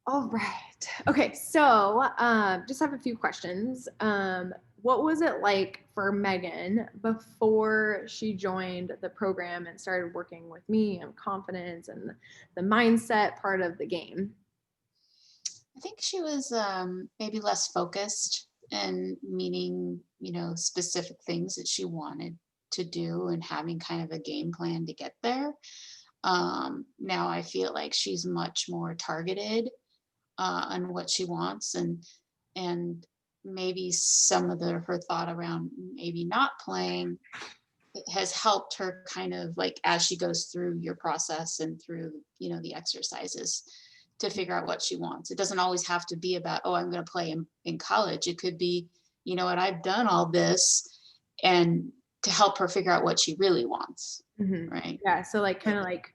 All right. Okay. So, just have a few questions. What was it like for Megan before she joined the program and started working with me and confidence and the mindset part of the game? I think she was maybe less focused and meaning, specific things that she wanted to do and having kind of a game plan to get there. Now I feel like she's much more targeted on what she wants, and maybe some of her thought around maybe not playing has helped her kind of like as she goes through your process and through the exercises to figure out what she wants. It doesn't always have to be about, oh, I'm going to play in college. It could be, you know what, I've done all this, and to help her figure out what she really wants. Mm-hmm. Right. Yeah. So like kind of like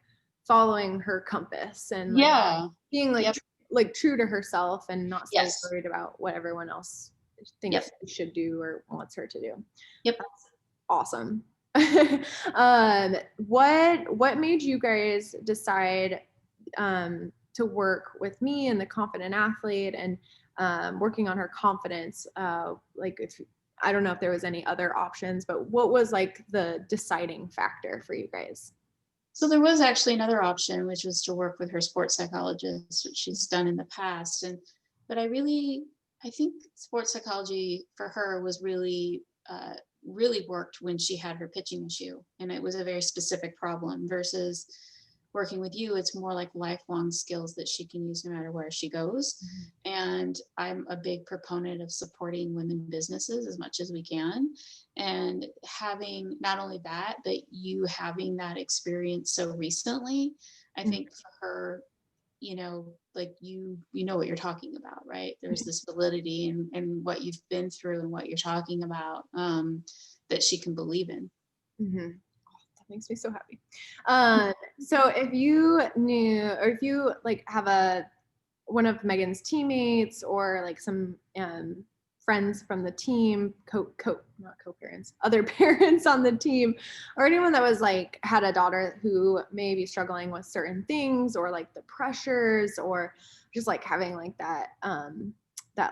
following her compass and like Yeah. being like Yep. like true to herself and not so Yes. worried about what everyone else Yep. thinks she should do or wants her to do. Yep. That's awesome. What made you guys decide to work with me and the confident athlete and working on her confidence? Like if I don't know if there was any other options, but what was like the deciding factor for you guys? So there was actually another option, which was to work with her sports psychologist, which she's done in the past. But I think sports psychology for her was really worked when she had her pitching issue, and it was a very specific problem. Versus working with you, it's more like lifelong skills that she can use no matter where she goes. Mhm. And I'm a big proponent of supporting women businesses as much as we can, and having not only that, but you having that experience so recently, I think for her, like you know what you're talking about, right? There's this validity in what you've been through and what you're talking about, that she can believe in. Mm-hmm. That makes me so happy. So if you knew, or if you like have one of Megan's teammates or like some friends from the team, not co-parents, other parents on the team, or anyone that was like had a daughter who may be struggling with certain things or like the pressures or just like having like that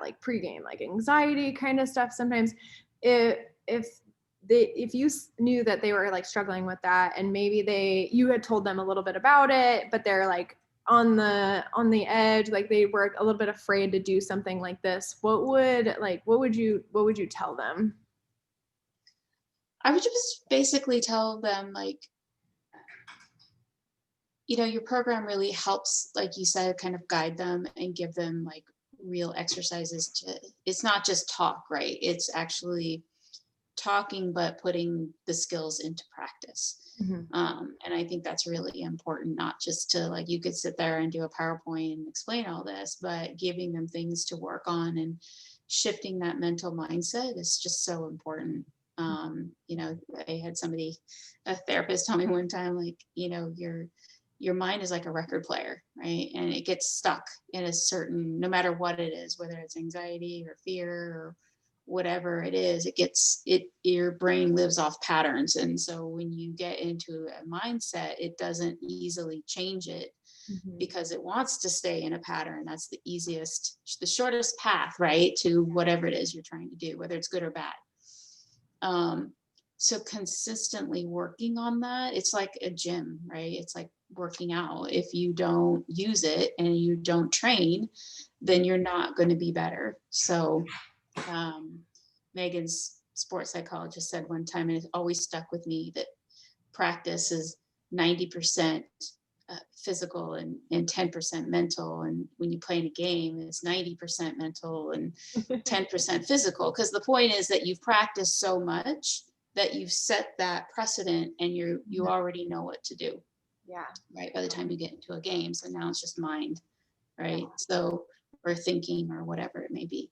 like pregame like anxiety kind of stuff sometimes, if if you knew that they were like struggling with that and maybe you had told them a little bit about it, but they're like on the edge, like they were a little bit afraid to do something like this, what would you tell them? I would just basically tell them, like, your program really helps, like you said, kind of guide them and give them like real exercises it's not just talk, right? It's actually talking, but putting the skills into practice. Mm-hmm. And I think that's really important, not just to like, you could sit there and do a PowerPoint and explain all this, but giving them things to work on and shifting that mental mindset is just so important. I had a therapist tell me one time, like, your mind is like a record player, right? And it gets stuck in a certain, no matter what it is, whether it's anxiety or fear or whatever it is, your brain lives off patterns. And so when you get into a mindset, it doesn't easily change it Mm-hmm. because it wants to stay in a pattern. That's the shortest path, right, to whatever it is you're trying to do, whether it's good or bad. So consistently working on that, it's like a gym, right? It's like working out. If you don't use it and you don't train, then you're not going to be better. So Megan's sports psychologist said one time, and it always stuck with me, that practice is 90% physical and 10% mental. And when you play in a game, it's 90% mental and 10% physical. Because the point is that you've practiced so much that you've set that precedent, and you already know what to do, Yeah. right? By the time you get into a game. So now it's just mind, right? Yeah. So, or thinking or whatever it may be.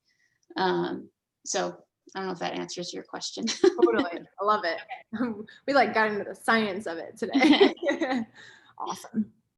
So I don't know if that answers your question. Totally. I love it. We like got into the science of it today. Awesome.